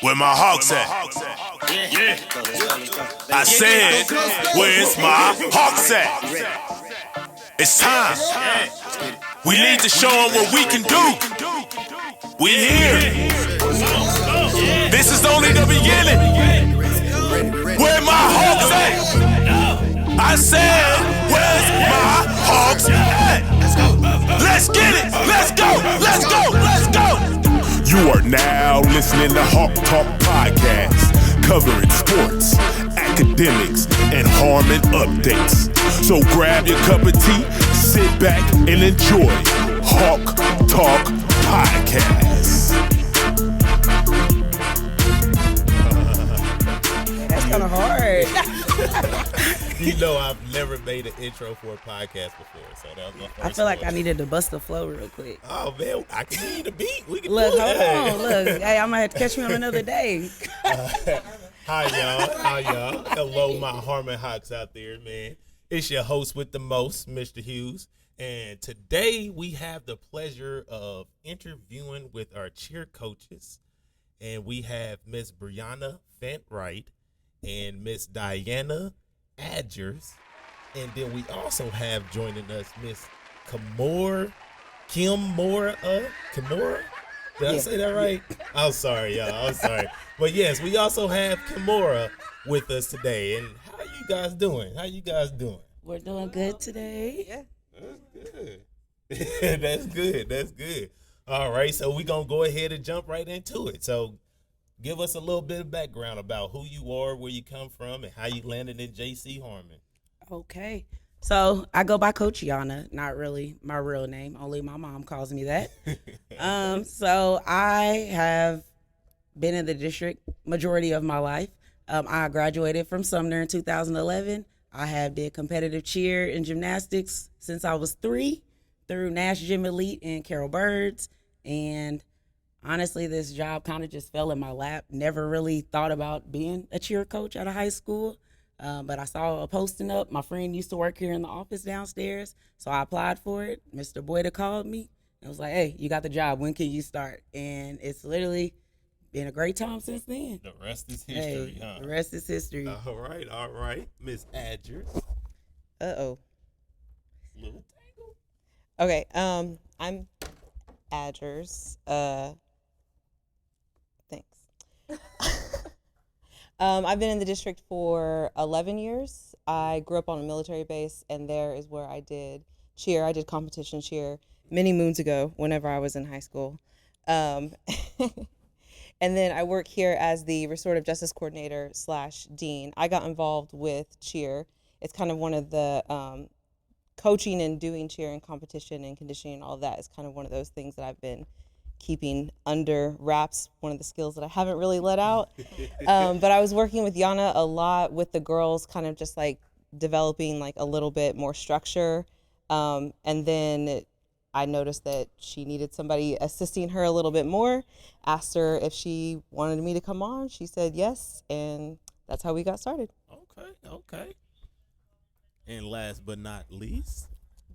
Where my Hawks at? Yeah. I said, where's my Hawks at? It's time. We need to show them what we can do. We here. This is only the beginning. Where my Hawks at? I said, where's my Hawks at? Let's get it. Let's go. Let's go. Let's go. You are now listening to Hawk Talk Podcast, covering sports, academics, and Harmon updates. So grab your cup of tea, sit back, and enjoy Hawk Talk Podcast. That's kind of hard. You know, I've never made an intro for a podcast before, so that was my first I feel like one. I needed to bust the flow real quick. Oh man, I can hear the beat. We can Look, do hold it. on. Look, hey, I might have to catch me on another day. Hi y'all. Hello, my Harmon Hawks out there, man. It's your host with the most, Mr. Hughes, and today we have the pleasure of interviewing with our cheer coaches, and we have Miss Brianna Fentright and Miss Diana Adgers, and then we also have joining us Miss Kimoura. Did I say that right? I'm sorry, y'all. I'm sorry. But yes, we also have Kimoura with us today. And how you guys doing? We're doing good today. Yeah. That's good. That's good. All right, so we're going to go ahead and jump right into it. So give us a little bit of background about who you are, where you come from, and how you landed in J.C. Harmon. Okay. So I go by Coach Yana, not really my real name. Only my mom calls me that. So I have been in the district majority of my life. I graduated from Sumner in 2011. I have did competitive cheer and gymnastics since I was 3 through Nash Gym Elite and Carol Birds. And honestly, this job kind of just fell in my lap. Never really thought about being a cheer coach at a high school. But I saw a posting up. My friend used to work here in the office downstairs, so I applied for it. Mr. Boyda called me and was like, hey, you got the job. When can you start? And it's literally been a great time since then. The rest is history, huh? The rest is history. All right. Miss Adgers. Uh-oh. Little tangle. Okay, I'm Adgers. Thanks. I've been in the district for 11 years. I grew up on a military base, and there is where I did cheer. I did competition cheer many moons ago whenever I was in high school. And then I work here as the restorative justice coordinator / dean. I got involved with cheer. It's kind of one of the coaching and doing cheer and competition and conditioning and all that is kind of one of those things that I've been keeping under wraps, one of the skills that I haven't really let out. But I was working with Yana a lot with the girls, kind of just like developing like a little bit more structure. And then I noticed that she needed somebody assisting her a little bit more. Asked her if she wanted me to come on. She said yes, and that's how we got started. Okay. And last but not least,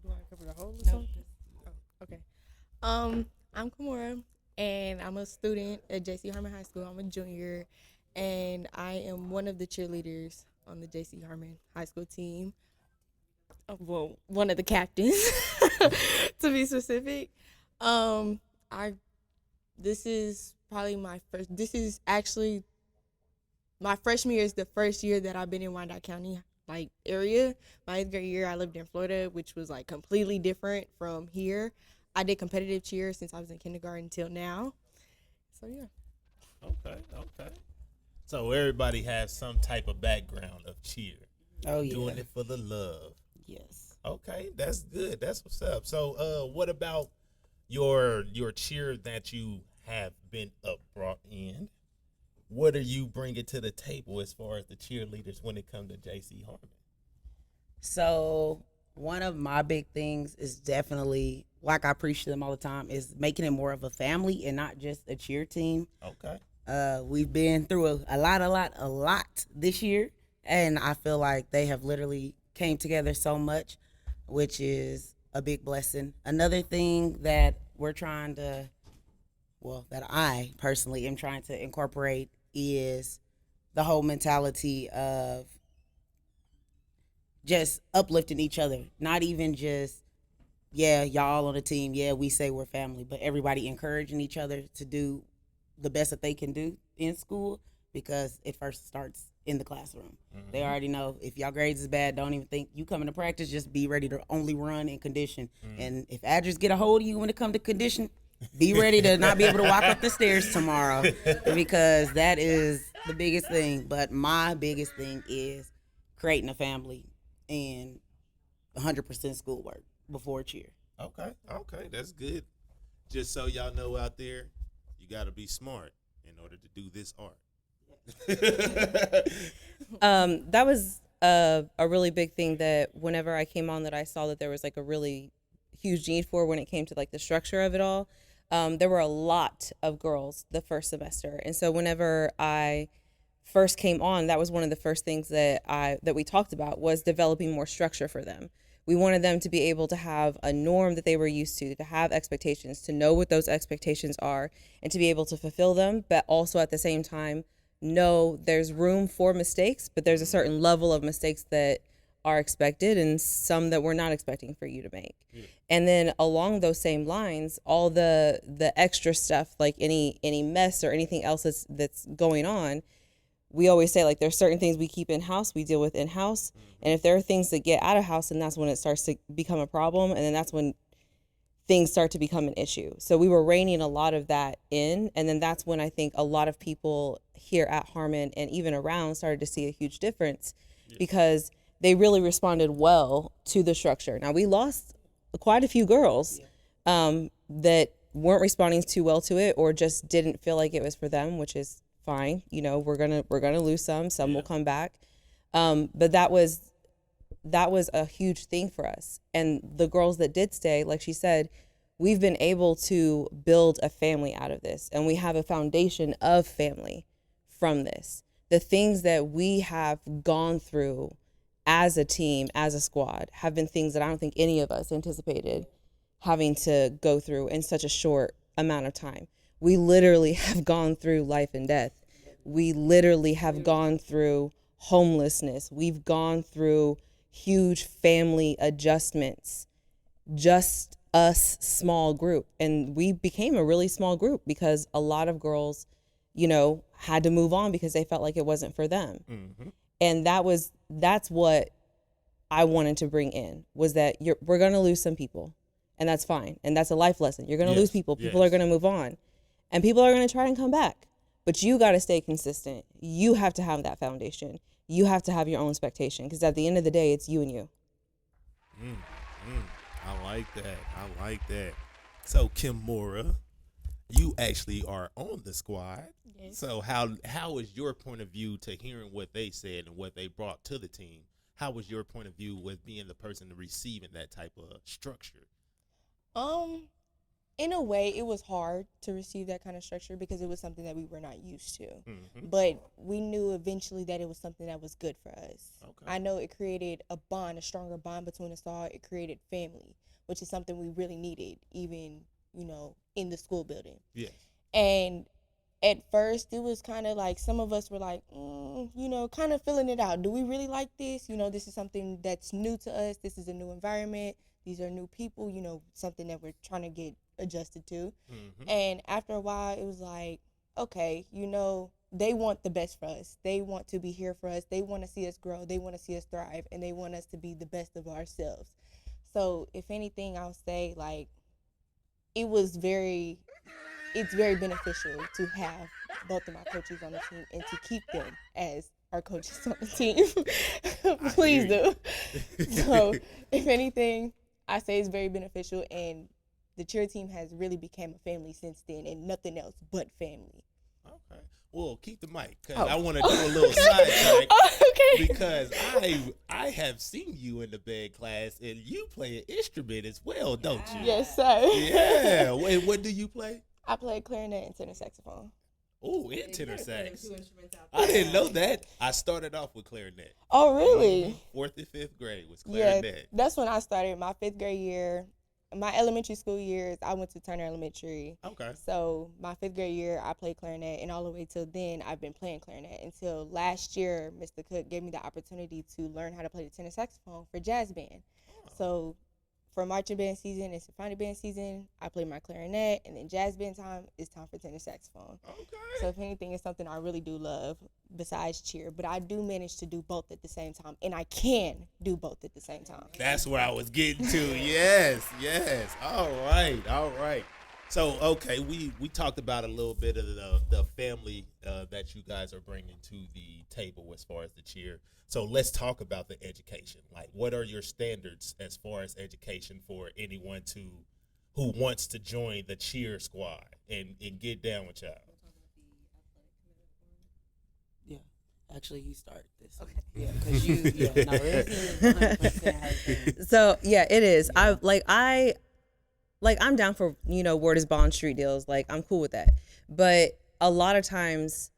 Do I cover the whole or something? Oh, okay. I'm Kimoura, and I'm a student at J.C. Harmon High School. I'm a junior, and I am one of the cheerleaders on the J.C. Harmon High School team. Well, one of the captains, to be specific. This is probably my first. This is actually my freshman year. Is the first year that I've been in Wyandotte County area. My 8th grade year, I lived in Florida, which was like completely different from here. I did competitive cheer since I was in kindergarten until now. So, yeah. Okay. So everybody has some type of background of cheer. Oh, yeah. Doing it for the love. Yes. Okay, that's good. That's what's up. So what about your cheer that you have been brought in? What are you bringing to the table as far as the cheerleaders when it comes to J.C. Harmon? So one of my big things is definitely, like I preach to them all the time, is making it more of a family and not just a cheer team. Okay. We've been through a lot this year, and I feel like they have literally came together so much, which is a big blessing. Another thing that we're trying to, that I personally am trying to incorporate is the whole mentality of just uplifting each other. Not even just, yeah, y'all on the team, yeah, we say we're family, but everybody encouraging each other to do the best that they can do in school, because it first starts in the classroom. Mm-hmm. They already know if y'all grades is bad, don't even think you coming to practice, just be ready to only run in condition. Mm-hmm. And if Adgers get a hold of you when it comes to condition, be ready to not be able to walk up the stairs tomorrow, because that is the biggest thing. But my biggest thing is creating a family and 100% schoolwork before cheer. Okay, that's good. Just so y'all know out there, you got to be smart in order to do this art. That was a really big thing that whenever I came on, that I saw that there was like a really huge need for when it came to like the structure of it all. There were a lot of girls the first semester, and so whenever I first came on, that was one of the first things that we talked about, was developing more structure for them. We wanted them to be able to have a norm that they were used to have expectations, to know what those expectations are, and to be able to fulfill them, but also at the same time know there's room for mistakes, but there's a certain level of mistakes that are expected and some that we're not expecting for you to make. Yeah. And then along those same lines, all the extra stuff, like any mess or anything else that's going on, we always say, like, there's certain things we keep in-house, we deal with in-house. Mm-hmm. And if there are things that get out of house, then that's when it starts to become a problem. And then that's when things start to become an issue. So we were reining a lot of that in. And then that's when I think a lot of people here at Harmon and even around started to see a huge difference. Yes. Because they really responded well to the structure. Now, we lost quite a few girls that weren't responding too well to it, or just didn't feel like it was for them, which is fine. You know, we're gonna lose some will come back. But that was a huge thing for us. And the girls that did stay, like she said, we've been able to build a family out of this, and we have a foundation of family from this. The things that we have gone through as a team, as a squad, have been things that I don't think any of us anticipated having to go through in such a short amount of time. We literally have gone through life and death. We literally have gone through homelessness. We've gone through huge family adjustments, just us, small group. And we became a really small group because a lot of girls, you know, had to move on because they felt like it wasn't for them. Mm-hmm. And that's what I wanted to bring in, was that we're going to lose some people, and that's fine. And that's a life lesson. You're going to lose people. People are going to move on, and people are going to try and come back. But you got to stay consistent. You have to have that foundation. You have to have your own expectation, because at the end of the day, it's you and you. I like that. So, Kimoura, you actually are on the squad. Yes. So how is your point of view to hearing what they said and what they brought to the team? How was your point of view with being the person receiving that type of structure? In a way, it was hard to receive that kind of structure because it was something that we were not used to. Mm-hmm. But we knew eventually that it was something that was good for us. Okay. I know it created a stronger bond between us all. It created family, which is something we really needed, even, you know, in the school building. Yeah. And at first, it was kind of like some of us were like, you know, kind of filling it out. Do we really like this? You know, this is something that's new to us. This is a new environment. These are new people, you know, something that we're trying to get adjusted to. Mm-hmm. And after a while, it was like, okay, you know, they want the best for us. They want to be here for us. They want to see us grow. They want to see us thrive. And they want us to be the best of ourselves. So if anything, I'll say, like, it's very beneficial to have both of my coaches on the team and to keep them as our coaches on the team. Please do. So if anything, I say it's very beneficial, and the cheer team has really become a family since then, and nothing else but family. Okay. Well, keep the mic, because I want to do a little sidetrack. Okay. Because I have seen you in the band class, and you play an instrument as well, don't you? Yes, sir. Yeah. Wait, what do you play? I play clarinet and tenor saxophone. Oh, and tenor sax. I didn't know that. I started off with clarinet. Oh, really? 4th and 5th grade was clarinet. Yeah, that's when I started. My 5th grade year, my elementary school years, I went to Turner Elementary. Okay. So my 5th grade year, I played clarinet, and all the way till then, I've been playing clarinet until last year. Mr. Cook gave me the opportunity to learn how to play the tenor saxophone for jazz band. So for marching band season and symphony band season, I play my clarinet, and then jazz band time is time for tenor saxophone. Okay. So if anything, it's something I really do love besides cheer. But I do manage to do both at the same time, and I can do both at the same time. That's where I was getting to. Yes, yes. All right, all right. So, okay, we talked about a little bit of the family that you guys are bringing to the table as far as the cheer. So let's talk about the education. Like, what are your standards as far as education for anyone who wants to join the cheer squad and get down with y'all? Yeah, actually, you start this. Okay. Yeah, because this is 100% how it So yeah, it is. I'm down for, word is bond street deals. Like, I'm cool with that. But a lot of times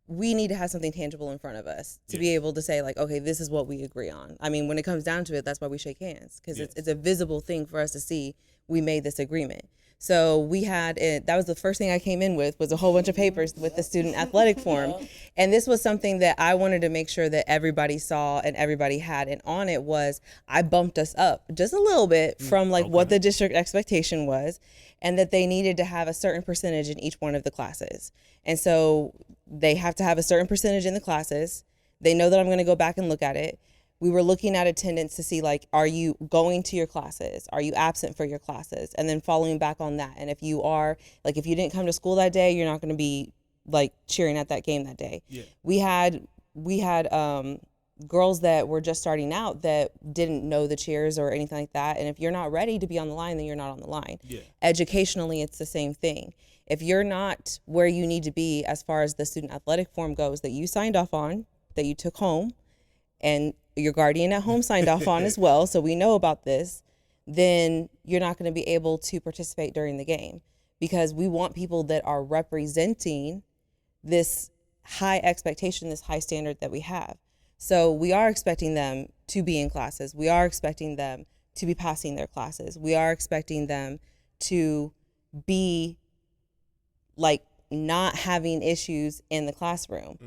we need to have something tangible in front of us to be able to say, like, okay, this is what we agree on. I mean, when it comes down to it, that's why we shake hands, because it's a visible thing for us to see we made this agreement. So we had it. That was the first thing I came in with, was a whole bunch of papers with the student athletic form. And this was something that I wanted to make sure that everybody saw and everybody had. And on it was, I bumped us up just a little bit from what the district expectation was, and that they needed to have a certain percentage in each one of the classes. And so they have to have a certain percentage in the classes. They know that I'm going to go back and look at it. We were looking at attendance to see, like, are you going to your classes? Are you absent for your classes? And then following back on that. And if you are, like, if you didn't come to school that day, you're not going to be, like, cheering at that game that day. Yeah. We had girls that were just starting out that didn't know the cheers or anything like that. And if you're not ready to be on the line, then you're not on the line. Yeah. Educationally, it's the same thing. If you're not where you need to be as far as the student athletic form goes that you signed off on, that you took home, and your guardian at home signed off on as well, so we know about this, then you're not going to be able to participate during the game, because we want people that are representing this high expectation, this high standard that we have. So we are expecting them to be in classes. We are expecting them to be passing their classes. We are expecting them to be, like, not having issues in the classroom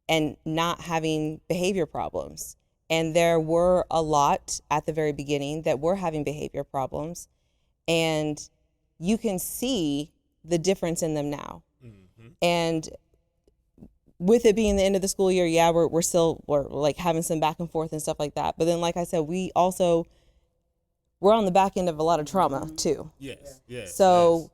and not having behavior problems. And there were a lot at the very beginning that were having behavior problems, and you can see the difference in them now. And with it being the end of the school year, we're like having some back and forth and stuff like that. But then, like I said, we're on the back end of a lot of trauma too. Yes. So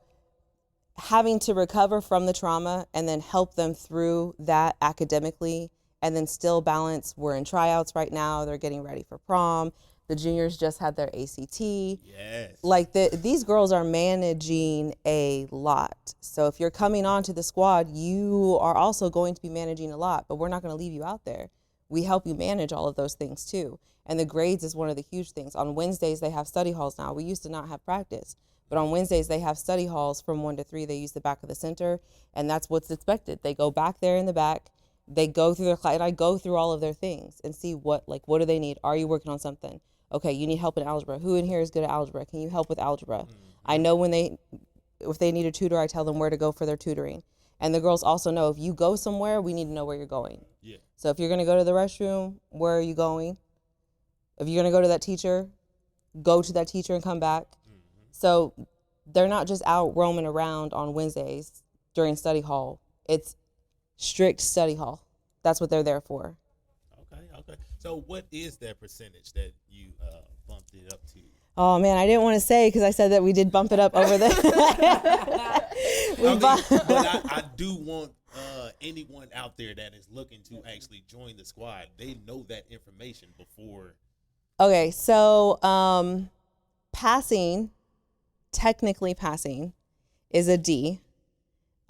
having to recover from the trauma and then help them through that academically, and then still balance. We're in tryouts right now. They're getting ready for prom. The juniors just had their ACT. Yes. Like, these girls are managing a lot. So if you're coming on to the squad, you are also going to be managing a lot, but we're not going to leave you out there. We help you manage all of those things too. And the grades is one of the huge things. On Wednesdays, they have study halls now. We used to not have practice, but on Wednesdays, they have study halls from 1 to 3. They use the back of the center, and that's what's expected. They go back there in the back. They go through their class, and I go through all of their things and see what do they need? Are you working on something? Okay, you need help in algebra. Who in here is good at algebra? Can you help with algebra? I know if they need a tutor, I tell them where to go for their tutoring. And the girls also know, if you go somewhere, we need to know where you're going. Yeah. So if you're going to go to the restroom, where are you going? If you're going to go to that teacher, go to that teacher and come back. So they're not just out roaming around on Wednesdays during study hall. It's strict study hall. That's what they're there for. Okay. So what is that percentage that you bumped it up to? Oh man, I didn't want to say, because I said that we did bump it up over there. I do want anyone out there that is looking to actually join the squad, they know that information before. Okay, so technically passing is a D,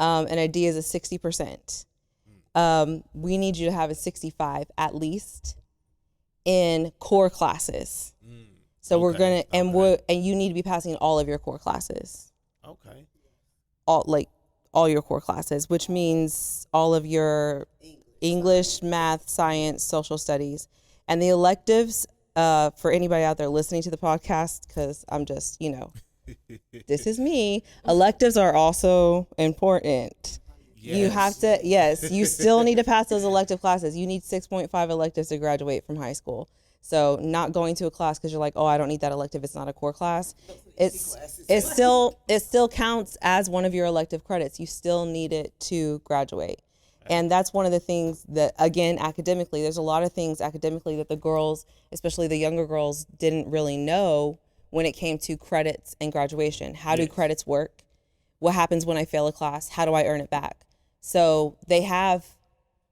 and a D is a 60%. We need you to have a 65 at least in core classes. So we're gonna, and you need to be passing all of your core classes. Okay. All your core classes, which means all of your English, math, science, social studies, and the electives for anybody out there listening to the podcast, because I'm just, this is me. Electives are also important. Yes. You have to, yes, you still need to pass those elective classes. You need 6.5 electives to graduate from high school. So not going to a class because you're like, oh, I don't need that elective, it's not a core class. It still counts as one of your elective credits. You still need it to graduate. And that's one of the things that, again, academically, there's a lot of things academically that the girls, especially the younger girls, didn't really know when it came to credits and graduation. How do credits work? What happens when I fail a class? How do I earn it back? So they have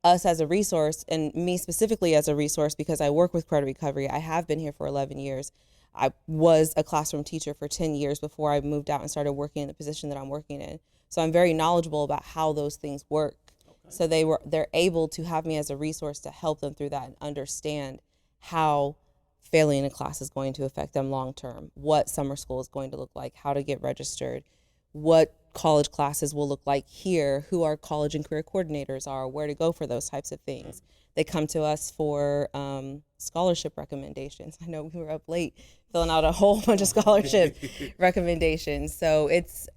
us as a resource, and me specifically as a resource, because I work with credit recovery. I have been here for 11 years. I was a classroom teacher for 10 years before I moved out and started working in the position that I'm working in. So I'm very knowledgeable about how those things work. So they're able to have me as a resource to help them through that and understand how failing a class is going to affect them long term, what summer school is going to look like, how to get registered, what college classes will look like here, who our college and career coordinators are, where to go for those types of things. They come to us for scholarship recommendations. I know we were up late filling out a whole bunch of scholarship recommendations. So it's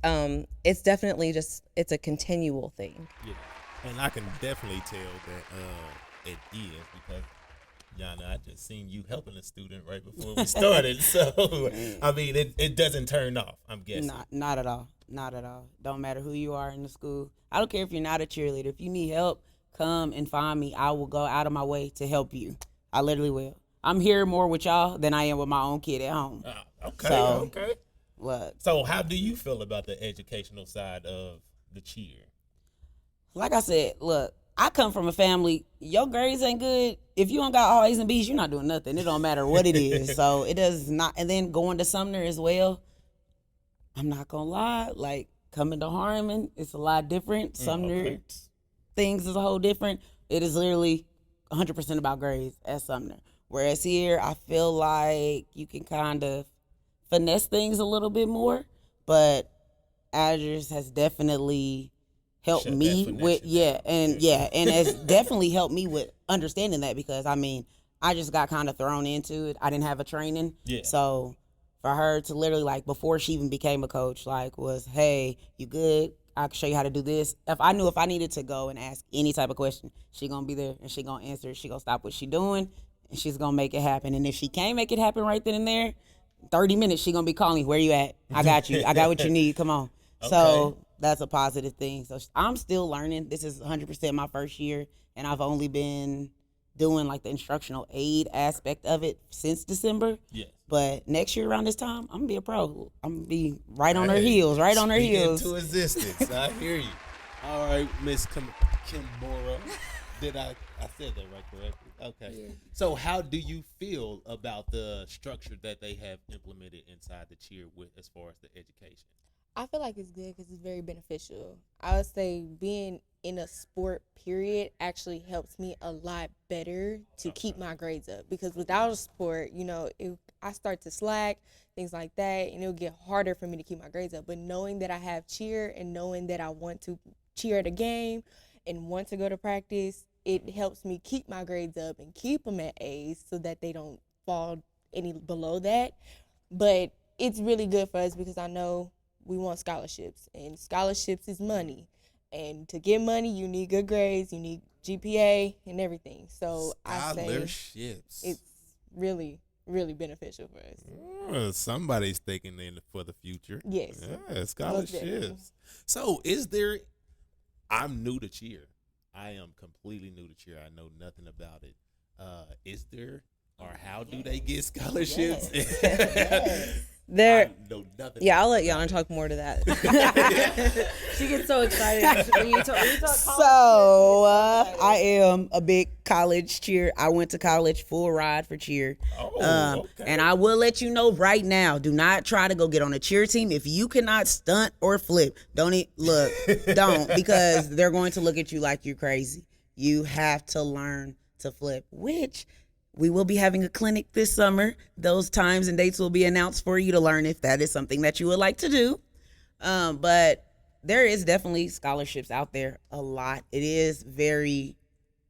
definitely it's a continual thing. Yeah. And I can definitely tell that it is because, Yana, I just seen you helping a student right before we started. So, I mean, it doesn't turn off, I'm guessing. Not at all. Not at all. Don't matter who you are in the school. I don't care if you're not a cheerleader. If you need help, come and find me. I will go out of my way to help you. I literally will. I'm here more with y'all than I am with my own kid at home. Okay. Look. So how do you feel about the educational side of the cheer? Like I said, look, I come from a family, your grades ain't good. If you don't got all A's and B's, you're not doing nothing. It don't matter what it is. So it does not. And then going to Sumner as well, I'm not going to lie. Like coming to Harmon, it's a lot different. Sumner things is a whole different. It is literally 100% about grades at Sumner. Whereas here, I feel like you can kind of finesse things a little bit more. But Adgers has definitely helped me with and has definitely helped me with understanding that, because I mean I just got kind of thrown into it. I didn't have a training, so for her to literally, like, before she even became a coach, like, was, hey, you good? I can show you how to do this. If I knew if I needed to go and ask any type of question, she gonna be there and she gonna answer it. She gonna stop what she doing and she's gonna make it happen. And if she can't make it happen right then and there, 30 minutes she gonna be calling me, where you at? I got you. I got what you need. Come on. So that's a positive thing. So I'm still learning. This is 100% my first year, and I've only been doing like the instructional aid aspect of it since December. Yes. But next year around this time, I'm gonna be a pro. I'm gonna be right on her heels, into existence. I hear you. All right, Miss Kimoura. I said that right, correctly? Okay. Yeah. So how do you feel about the structure that they have implemented inside the cheer with as far as the education? I feel like it's good because it's very beneficial. I would say being in a sport period actually helps me a lot better to keep my grades up, because without a sport, I start to slack, things like that, and it'll get harder for me to keep my grades up. But knowing that I have cheer and knowing that I want to cheer at a game and want to go to practice, it helps me keep my grades up and keep them at A's so that they don't fall any below that. But it's really good for us because I know we want scholarships, and scholarships is money. And to get money, you need good grades, you need GPA and everything. So I say it's really, really beneficial for us. Somebody's thinking in for the future. Yes. Yeah, scholarships. So I'm new to cheer. I am completely new to cheer. I know nothing about it. Is there, or how do they get scholarships? Yes. I know nothing. Yeah, I'll let Yana talk more to that. She gets so excited when you talk college. So I am a big college cheer. I went to college full ride for cheer. And I will let you know right now, do not try to go get on a cheer team if you cannot stunt or flip. Don't, because they're going to look at you like you're crazy. You have to learn to flip, which we will be having a clinic this summer. Those times and dates will be announced for you to learn if that is something that you would like to do. But there is definitely scholarships out there, a lot. It is very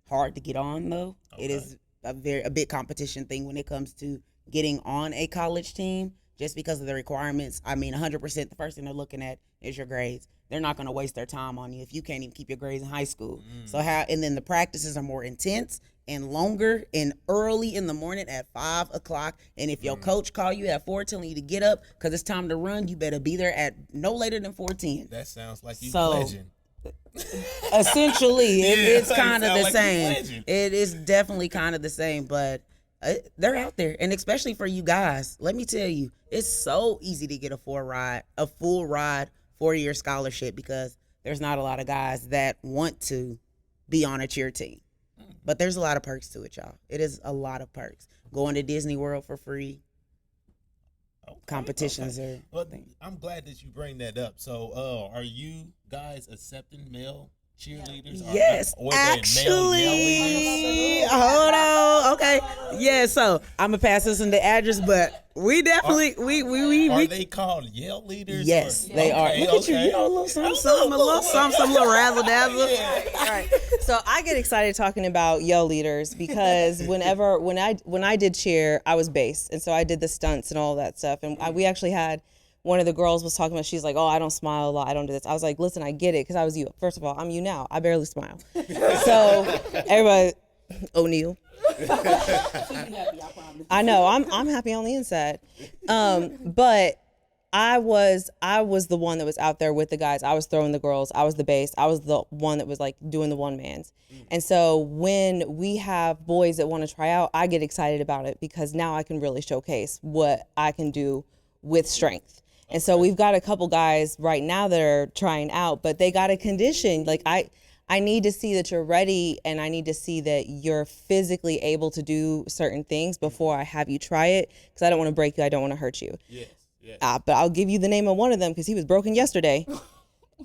hard to get on, though. It is a big competition thing when it comes to getting on a college team, just because of the requirements. I mean, 100%, the first thing they're looking at is your grades. They're not going to waste their time on you if you can't even keep your grades in high school. And then the practices are more intense and longer and early in the morning at 5 o'clock. And if your coach call you at 4 telling you to get up because it's time to run, you better be there at no later than 4:10. That sounds like you So, pledging. Essentially, it's kind of the like same. It is definitely kind of the same, but they're out there, and especially for you guys, let me tell you, it's so easy to get a full ride 4-year scholarship, because there's not a lot of guys that want to be on a cheer team. But there's a lot of perks to it, y'all. It is a lot of perks. Going to Disney World for free. Competitions are. Well, I'm glad that you bring that up. So, are you guys accepting male cheerleaders? Yes, actually. Hold on. Okay. Yeah. So I'm gonna pass this into Adgers, but we definitely Are they called yell leaders? Yes, they are. Look at you. You know, a little something, a little razzle dazzle. All right. So I get excited talking about yell leaders because when I did cheer, I was bass, and so I did the stunts and all that stuff. And we actually had one of the girls was talking about. She's like, "Oh, I don't smile a lot. I don't do this." I was like, "Listen, I get it because I was you. First of all, I'm you now. I barely smile." So everybody, O'Neal. I know. I'm happy on the inside, but I was the one that was out there with the guys. I was throwing the girls. I was the bass. I was the one that was like doing the one mans. And so when we have boys that want to try out, I get excited about it because now I can really showcase what I can do with strength. And so we've got a couple guys right now that are trying out, but they got a condition. Like I need to see that you're ready, and I need to see that you're physically able to do certain things before I have you try it, because I don't want to break you. I don't want to hurt you. Yes. But I'll give you the name of one of them because he was broken yesterday.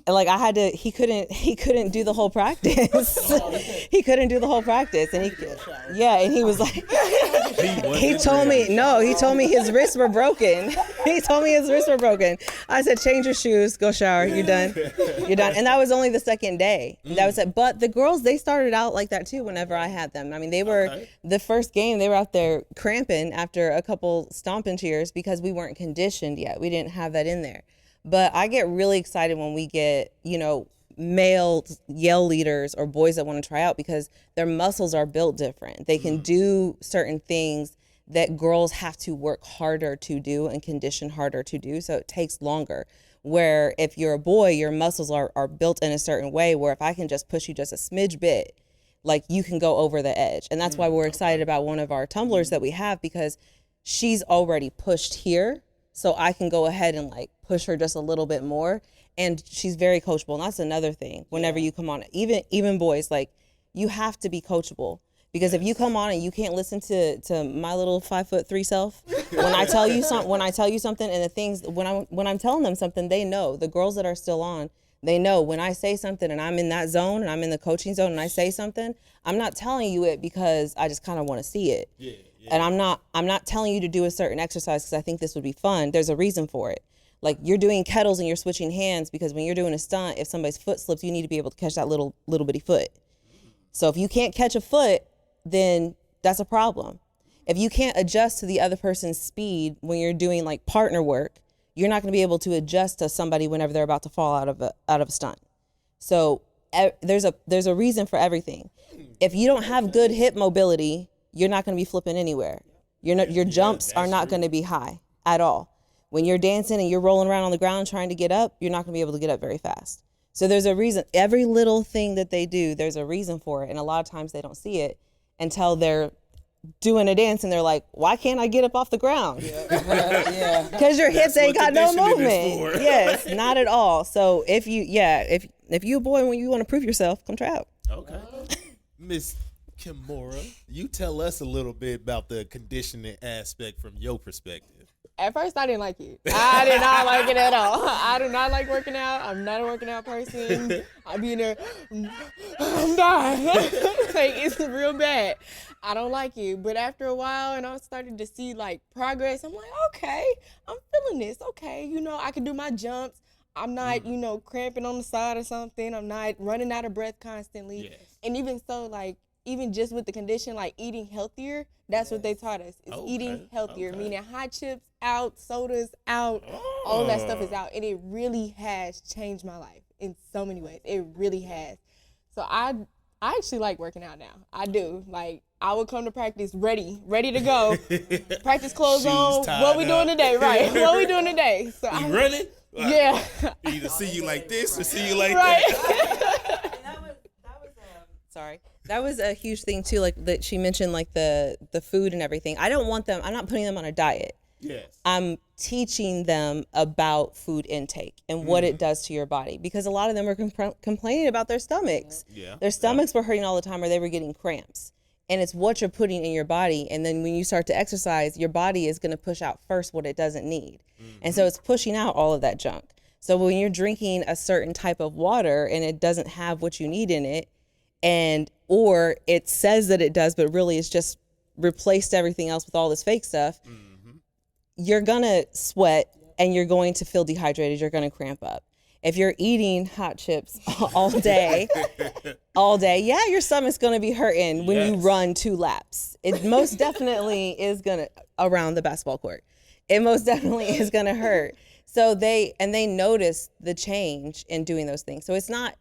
Like he couldn't do the whole practice. He couldn't do the whole practice, and he was like, he told me his wrists were broken. He told me his wrists were broken. I said, change your shoes, go shower, you're done. And that was only the second day. That was it. But the girls, they started out like that too whenever I had them. I mean, they were the first game, they were out there cramping after a couple stomping cheers because we weren't conditioned yet. We didn't have that in there. But I get really excited when we get, male yell leaders or boys that want to try out because their muscles are built different. They can do certain things that girls have to work harder to do and condition harder to do. So it takes longer. Where if you're a boy, your muscles are built in a certain way where if I can just push you just a smidge bit, like you can go over the edge. And that's why we're excited about one of our tumblers that we have, because she's already pushed here. So I can go ahead and like push her just a little bit more. And she's very coachable. And that's another thing. Whenever you come on, even boys, like you have to be coachable. Because if you come on and you can't listen to my little 5'3" self, when I tell you something and the things when I'm telling them something, they know. The girls that are still on, they know when I say something and I'm in that zone and I'm in the coaching zone and I say something, I'm not telling you it because I just kind of want to see it. Yeah. And I'm not telling you to do a certain exercise because I think this would be fun. There's a reason for it. Like you're doing kettles and you're switching hands because when you're doing a stunt, if somebody's foot slips, you need to be able to catch that little bitty foot. So if you can't catch a foot, then that's a problem. If you can't adjust to the other person's speed when you're doing like partner work, you're not going to be able to adjust to somebody whenever they're about to fall out of a stunt. So there's a reason for everything. If you don't have good hip mobility, you're not going to be flipping anywhere. Your jumps are not going to be high at all. When you're dancing and you're rolling around on the ground trying to get up, you're not going to be able to get up very fast. So there's a reason. Every little thing that they do, there's a reason for it. And a lot of times they don't see it until they're doing a dance and they're like, why can't I get up off the ground? Because your hips ain't got no movement. Yes, not at all. So if you a boy, when you want to prove yourself, come try out. Okay. Miss Kimoura, you tell us a little bit about the conditioning aspect from your perspective. At first, I didn't like it. I did not like it at all. I do not like working out. I'm not a working out person. I be in there, I'm dying. Like, it's real bad. I don't like it. But after a while, and I started to see, like, progress, I'm like, okay, I'm feeling this. Okay, I can do my jumps. I'm not, cramping on the side or something. I'm not running out of breath constantly. Yes. And even so, like, even just with the condition, like eating healthier, that's what they taught us. Is eating healthier, okay. meaning hot chips out, sodas out, all of that stuff is out. And it really has changed my life in so many ways. It really has. So I actually like working out now. I do. Like, I would come to practice ready to go. Practice clothes on. What we doing today, right? What we doing today? So You running? Yeah. Either see you like this or see you like Right. that. That was a huge thing too, like that she mentioned, like the food and everything. I'm not putting them on a diet. Yes. I'm teaching them about food intake and what it does to your body, because a lot of them are complaining about their stomachs. Yeah. Their stomachs were hurting all the time, or they were getting cramps. And it's what you're putting in your body. And then when you start to exercise, your body is going to push out first what it doesn't need. And so it's pushing out all of that junk. So when you're drinking a certain type of water and it doesn't have what you need in it, or it says that it does, but really it's just replaced everything else with all this fake stuff, you're going to sweat and you're going to feel dehydrated. You're going to cramp up. If you're eating hot chips all day, yeah, your stomach's going to be hurting when you run 2 laps. It most definitely is going to, around the basketball court. It most definitely is going to hurt. So they notice the change in doing those things. So it's not,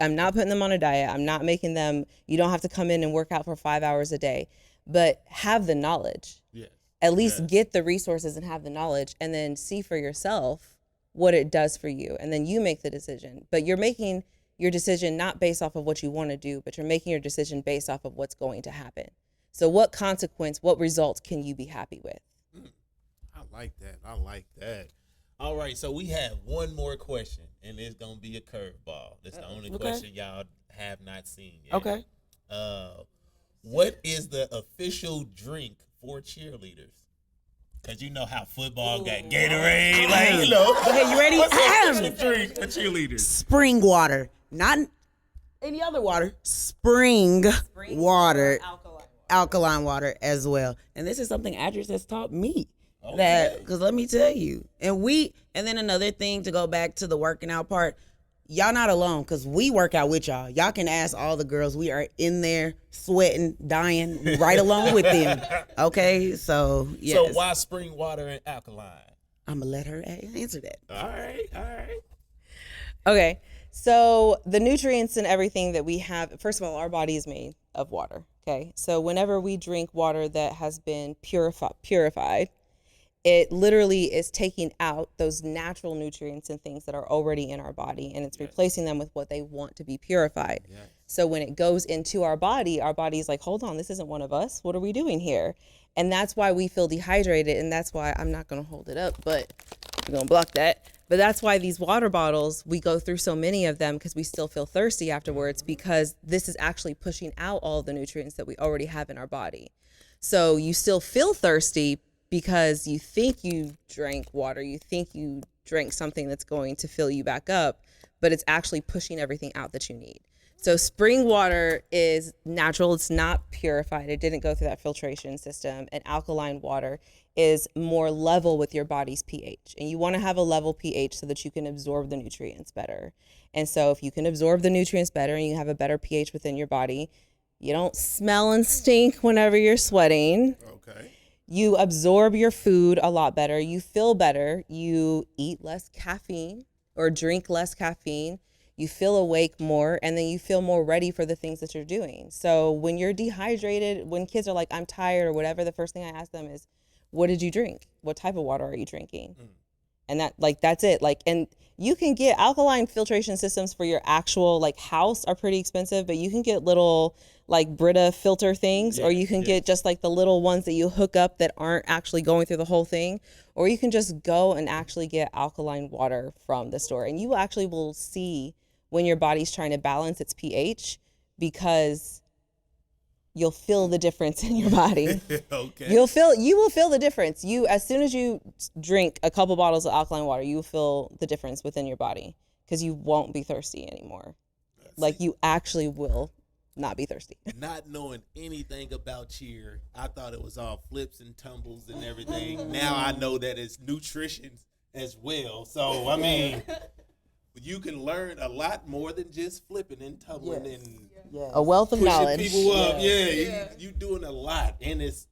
I'm not putting them on a diet. I'm not making them, you don't have to come in and work out for 5 hours a day, but have the knowledge. Yes. At least get the resources and have the knowledge, and then see for yourself what it does for you. And then you make the decision. But you're making your decision not based off of what you want to do, but you're making your decision based off of what's going to happen. So what consequence, what results can you be happy with? I like that. All right, so we have one more question, and it's going to be a curveball. That's the only question y'all have not seen yet. Okay. What is the official drink for cheerleaders? Because you know how football got Gatorade. Like, you know. Okay, you ready? What's the official drink for cheerleaders? Spring water, not any other water. Spring water, alkaline water as well. And this is something Adgers has taught me. That, because let me tell you, and then another thing, to go back to the working out part, y'all not alone, because we work out with y'all. Y'all can ask all the girls. We are in there sweating, dying, right along with them. Okay, so yes. So why spring water and alkaline? I'm gonna let her answer that. All right. Okay, so the nutrients and everything that we have, first of all, our body is made of water. Okay, so whenever we drink water that has been purified, it literally is taking out those natural nutrients and things that are already in our body, and it's replacing them with what they want to be purified. Yes. So when it goes into our body's like, hold on, this isn't one of us. What are we doing here? And that's why we feel dehydrated, and that's why I'm not going to hold it up, but we're going to block that. But that's why these water bottles, we go through so many of them, because we still feel thirsty afterwards, because this is actually pushing out all the nutrients that we already have in our body. So you still feel thirsty, because you think you drank water, you think you drank something that's going to fill you back up, but it's actually pushing everything out that you need. So spring water is natural, it's not purified, it didn't go through that filtration system, and alkaline water is more level with your body's pH. And you want to have a level pH so that you can absorb the nutrients better. And so if you can absorb the nutrients better and you have a better pH within your body, you don't smell and stink whenever you're sweating. Okay. You absorb your food a lot better. You feel better. You eat less caffeine or drink less caffeine. You feel awake more, and then you feel more ready for the things that you're doing. So when you're dehydrated, when kids are like, I'm tired or whatever, the first thing I ask them is, what did you drink? What type of water are you drinking? And that's it. And you can get alkaline filtration systems for your actual house are pretty expensive, but you can get little Brita filter things, or you can get just the little ones that you hook up that aren't actually going through the whole thing, or you can just go and actually get alkaline water from the store. And you actually will see when your body's trying to balance its pH, because you'll feel the difference in your body. Okay. You will feel the difference. As soon as you drink a couple bottles of alkaline water, you will feel the difference within your body, because you won't be thirsty anymore. You actually will not be thirsty. Not knowing anything about cheer, I thought it was all flips and tumbles and everything. Now I know that it's nutrition as well. So, I mean, you can learn a lot more than just flipping and tumbling and A wealth of pushing knowledge. people up. You doing a lot, and it's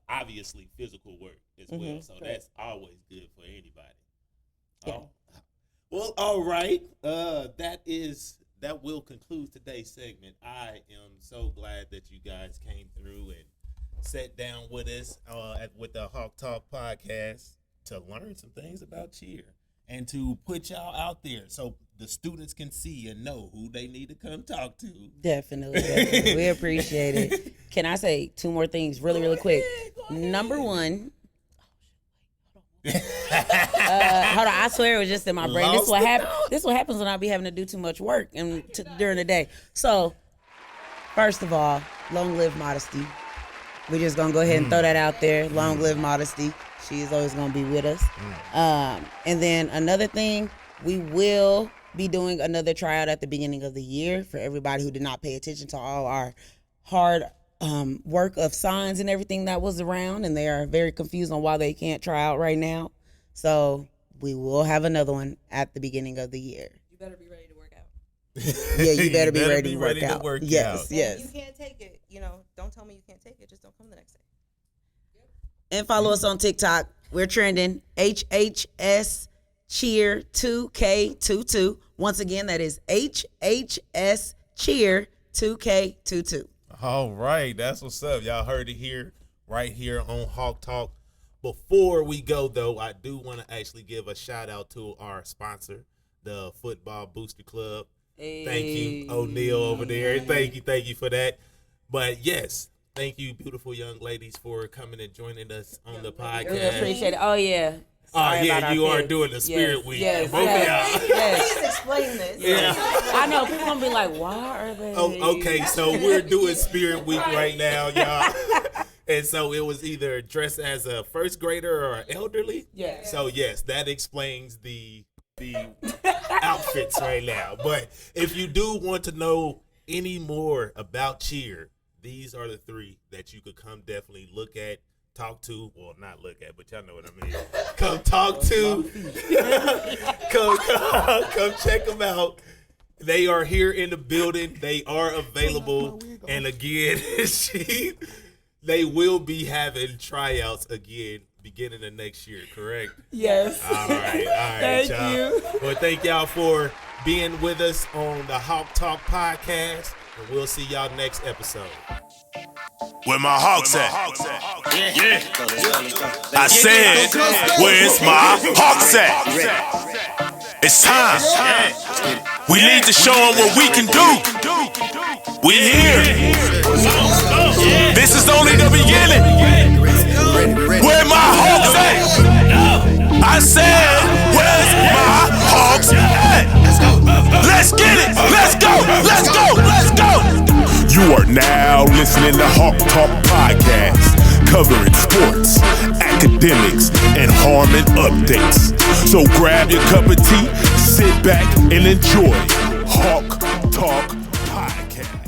obviously physical work as well. So that's always good for anybody. Yeah. Well, all right. That will conclude today's segment. I am so glad that you guys came through and sat down with us with the Hawk Talk podcast to learn some things about cheer and to put y'all out there so the students can see and know who they need to come talk to. Definitely. We appreciate it. Can I say 2 more things really quick? Number 1. Hold on, I swear it was just in my brain. This is what happens when I be having to do too much work during the day. So, first of all, long live modesty. We're just gonna go ahead and throw that out there. Long live modesty. She is always gonna be with us. And then another thing, we will be doing another tryout at the beginning of the year for everybody who did not pay attention to all our hard work of signs and everything that was around, and they are very confused on why they can't try out right now. So we will have another one at the beginning of the year. You better be ready to work out. Yeah, you better be ready to work out. Yes. You can't take it. Don't tell me you can't take it. Just don't come the next day. And follow us on TikTok. We're trending HHS Cheer 2K22. Once again, that is HHS Cheer 2K22. All right, that's what's up. Y'all heard it here, right here on Hawk Talk. Before we go, though, I do want to actually give a shout out to our sponsor, the Football Booster Club. Hey. Thank you, O'Neal over there. Thank you for that. But yes, thank you, beautiful young ladies, for coming and joining us on the podcast. We appreciate it. Oh, yeah. You are doing the Spirit Week. Yes, Both of y'all. yes. Please explain this. Yeah. I know. People going to be like, why are they? Oh, okay, so we're doing Spirit Week right now, y'all. And so it was either dressed as a first grader or elderly. Yeah. So yes, that explains the outfits right now. But if you do want to know any more about cheer, these are the 3 that you could come definitely look at, talk to. Well, not look at, but y'all know what I mean. Come talk to. come check them out. They are here in the building. They are available. And again, they will be having tryouts again beginning of next year, correct? Yes. All right, Thank y'all. you. Well, thank y'all for being with us on the Hawk Talk podcast, and we'll see y'all next episode. Where my Hawks at? Yeah. I said, where's my Hawks at? It's time. We need to show them what we can do. We here. This is only the beginning. Where my Hawks at? I said, where's my Hawks at? Let's get it. Let's go. Let's go. Let's go. You are now listening to Hawk Talk Podcast, covering sports, academics, and Harmon updates. So grab your cup of tea, sit back, and enjoy Hawk Talk Podcast.